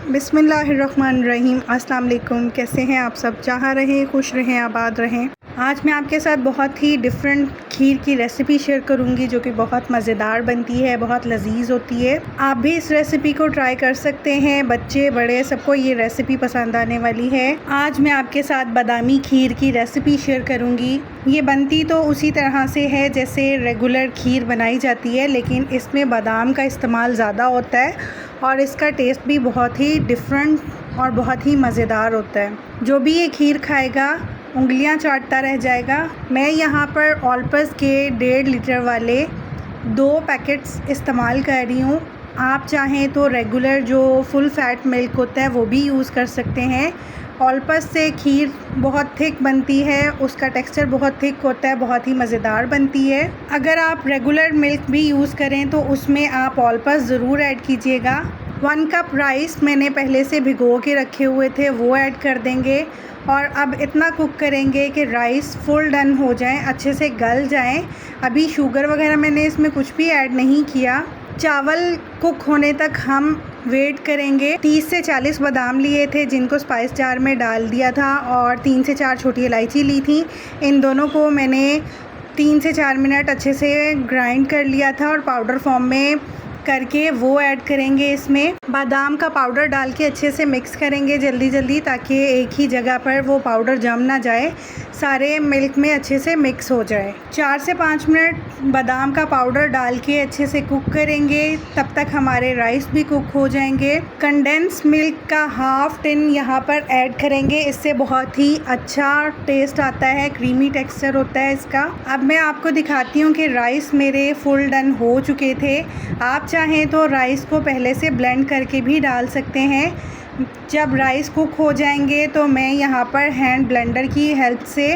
बिस्मिल्लाहिर्रहमानिर्रहीम। अस्सलाम वालेकुम। कैसे हैं आप सब? जहाँ रहें खुश रहें, आबाद रहें। आज मैं आपके साथ बहुत ही डिफरेंट खीर की रेसिपी शेयर करूंगी जो कि बहुत मज़ेदार बनती है, बहुत लजीज होती है। आप भी इस रेसिपी को ट्राई कर सकते हैं। बच्चे बड़े सबको ये रेसिपी पसंद आने वाली है। आज मैं आपके साथ बादामी खीर की रेसिपी शेयर करूंगी। ये बनती तो उसी तरह से है जैसे रेगुलर खीर बनाई जाती है, लेकिन इसमें बादाम का इस्तेमाल ज़्यादा होता है और इसका टेस्ट भी बहुत ही डिफरेंट और बहुत ही मज़ेदार होता है। जो भी ये खीर खाएगा उंगलियां चाटता रह जाएगा। मैं यहाँ पर ऑलपस के 1.5 लीटर वाले 2 पैकेट्स इस्तेमाल कर रही हूँ। आप चाहें तो रेगुलर जो फुल फैट मिल्क होता है वो भी यूज़ कर सकते हैं। ऑलपस से खीर बहुत थिक बनती है, उसका टेक्सचर बहुत थिक होता है, बहुत ही मज़ेदार बनती है। अगर आप रेगुलर मिल्क भी यूज़ करें तो उसमें आप ऑलपस ज़रूर ऐड कीजिएगा। 1 कप राइस मैंने पहले से भिगो के रखे हुए थे, वो ऐड कर देंगे और अब इतना कुक करेंगे कि राइस फुल डन हो जाएं, अच्छे से गल जाएं। अभी शुगर वगैरह मैंने इसमें कुछ भी ऐड नहीं किया। चावल कुक होने तक हम वेट करेंगे। 30 से 40 बादाम लिए थे जिनको स्पाइस जार में डाल दिया था और 3 से 4 छोटी इलायची ली थी। इन दोनों को मैंने 3 से 4 मिनट अच्छे से ग्राइंड कर लिया था और पाउडर फॉर्म में करके वो ऐड करेंगे। इसमें बादाम का पाउडर डाल के अच्छे से मिक्स करेंगे जल्दी ताकि एक ही जगह पर वो पाउडर जम ना जाए, सारे मिल्क में अच्छे से मिक्स हो जाए। 4 से 5 मिनट बादाम का पाउडर डाल के अच्छे से कुक करेंगे, तब तक हमारे राइस भी कुक हो जाएंगे। कंडेंस मिल्क का हाफ टिन यहाँ पर ऐड करेंगे, इससे बहुत ही अच्छा टेस्ट आता है, क्रीमी टेक्सचर होता है इसका। अब मैं आपको दिखाती हूँ कि राइस मेरे फुल डन हो चुके थे। आप चाहें तो राइस को पहले से ब्लेंड करके भी डाल सकते हैं। जब राइस कुक हो जाएंगे तो मैं यहाँ पर हैंड ब्लेंडर की हेल्प से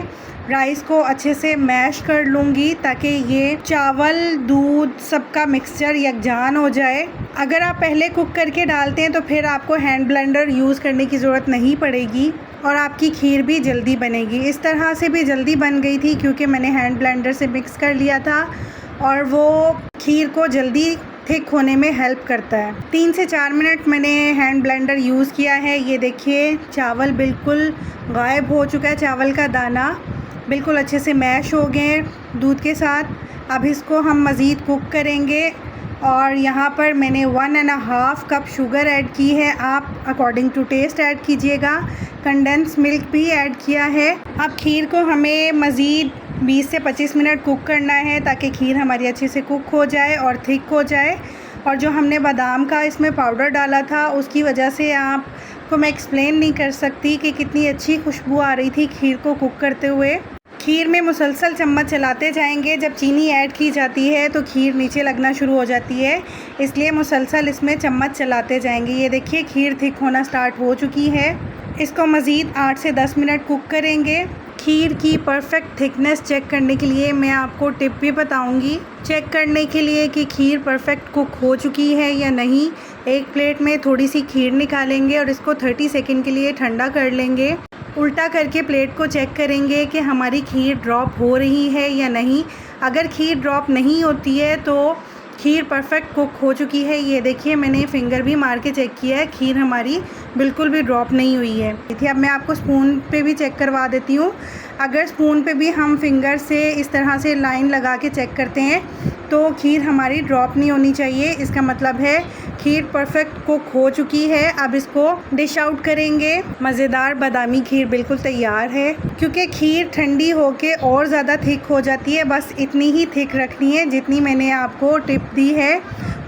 राइस को अच्छे से मैश कर लूँगी ताकि ये चावल दूध सबका मिक्सचर यकजान हो जाए। अगर आप पहले कुक करके डालते हैं तो फिर आपको हैंड ब्लेंडर यूज़ करने की ज़रूरत नहीं पड़ेगी और आपकी खीर भी जल्दी बनेगी। इस तरह से भी जल्दी बन गई थी क्योंकि मैंने हैंड ब्लेंडर से मिक्स कर लिया था और वो खीर को जल्दी थिक होने में हेल्प करता है। 3 से 4 मिनट मैंने हैंड ब्लेंडर यूज़ किया है। ये देखिए चावल बिल्कुल गायब हो चुका है, चावल का दाना बिल्कुल अच्छे से मैश हो गए दूध के साथ। अब इसको हम मज़ीद कुक करेंगे और यहाँ पर मैंने 1.5 कप शुगर ऐड की है। आप अकॉर्डिंग टू टेस्ट ऐड कीजिएगा। कंडेंस मिल्क भी ऐड किया है। अब खीर को हमें मज़ीद 20 से 25 मिनट कुक करना है ताकि खीर हमारी अच्छे से कुक हो जाए और थिक हो जाए। और जो हमने बादाम का इसमें पाउडर डाला था उसकी वजह से आपको मैं एक्सप्लेन नहीं कर सकती कि कितनी अच्छी खुशबू आ रही थी खीर को कुक करते हुए। खीर में मुसलसल चम्मच चलाते जाएंगे। जब चीनी ऐड की जाती है तो खीर नीचे लगना शुरू हो जाती है, इसलिए मुसलसल इसमें चम्मच चलाते जाएंगे। ये देखिए खीर थिक होना स्टार्ट हो चुकी है। इसको मज़ीद 8 से 10 मिनट कुक करेंगे। खीर की परफेक्ट थिकनेस चेक करने के लिए मैं आपको टिप भी बताऊंगी। चेक करने के लिए कि खीर परफेक्ट कुक हो चुकी है या नहीं, एक प्लेट में थोड़ी सी खीर निकालेंगे और इसको 30 सेकंड के लिए ठंडा कर लेंगे। उल्टा करके प्लेट को चेक करेंगे कि हमारी खीर ड्रॉप हो रही है या नहीं। अगर खीर ड्रॉप नहीं होती है तो खीर परफेक्ट कुक हो चुकी है। ये देखिए मैंने फिंगर भी मार के चेक किया है, खीर हमारी बिल्कुल भी ड्रॉप नहीं हुई है। देखिए अब मैं आपको स्पून पे भी चेक करवा देती हूँ। अगर स्पून पे भी हम फिंगर से इस तरह से लाइन लगा के चेक करते हैं तो खीर हमारी ड्रॉप नहीं होनी चाहिए। इसका मतलब है खीर परफेक्ट कुक हो चुकी है। अब इसको डिश आउट करेंगे। मज़ेदार बादामी खीर बिल्कुल तैयार है। क्योंकि खीर ठंडी होके और ज़्यादा थिक हो जाती है, बस इतनी ही थिक रखनी है जितनी मैंने आपको टिप दी है,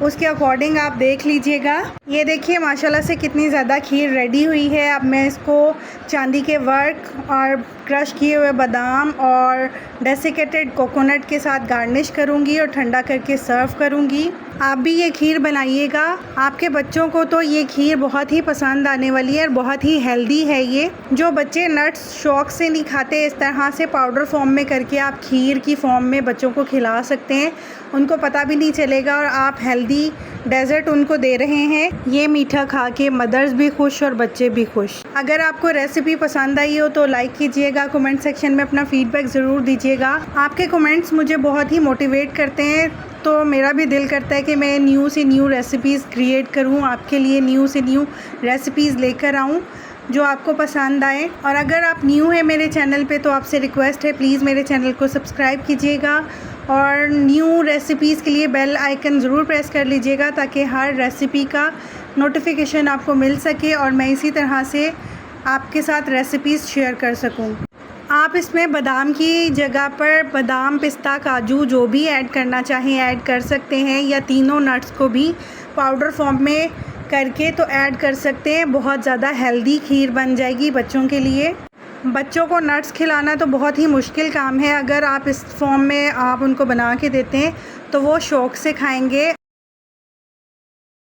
उसके अकॉर्डिंग आप देख लीजिएगा। ये देखिए माशाल्लाह से कितनी ज़्यादा खीर रेडी हुई है। अब मैं इसको चांदी के वर्क और क्रश किए हुए बादाम और डेसिकेटेड कोकोनट के साथ गार्निश करूँगी और ठंडा करके सर्व करूँगी। आप भी ये खीर बनाइएगा। आपके बच्चों को तो ये खीर बहुत ही पसंद आने वाली है और बहुत ही हेल्दी है ये। जो बच्चे नट्स शौक से नहीं खाते, इस तरह से पाउडर फॉर्म में करके आप खीर की फॉर्म में बच्चों को खिला सकते हैं, उनको पता भी नहीं चलेगा और आप हेल्दी डेजर्ट उनको दे रहे हैं। ये मीठा खा के मदर्स भी खुश और बच्चे भी खुश। अगर आपको रेसिपी पसंद आई हो तो लाइक कीजिएगा, कमेंट सेक्शन में अपना फीडबैक ज़रूर दीजिएगा। आपके कमेंट्स मुझे बहुत ही मोटिवेट करते हैं तो मेरा भी दिल करता है कि मैं न्यू से न्यू रेसिपीज़ क्रिएट करूँ, आपके लिए न्यू से न्यू रेसिपीज़ लेकर आऊँ जो आपको पसंद आए। और अगर आप न्यू हैं मेरे चैनल पे तो आपसे रिक्वेस्ट है, प्लीज़ मेरे चैनल को सब्सक्राइब कीजिएगा और न्यू रेसिपीज़ के लिए बेल आइकन ज़रूर प्रेस कर लीजिएगा ताकि हर रेसिपी का नोटिफिकेशन आपको मिल सके और मैं इसी तरह से आपके साथ रेसिपीज़ शेयर कर सकूं। आप इसमें बादाम की जगह पर बादाम, पिस्ता, काजू जो भी ऐड करना चाहें ऐड कर सकते हैं, या तीनों नट्स को भी पाउडर फॉर्म में करके तो ऐड कर सकते हैं। बहुत ज़्यादा हेल्दी खीर बन जाएगी बच्चों के लिए। बच्चों को नट्स खिलाना तो बहुत ही मुश्किल काम है, अगर आप इस फॉर्म में आप उनको बना के देते हैं तो वो शौक़ से खाएंगे।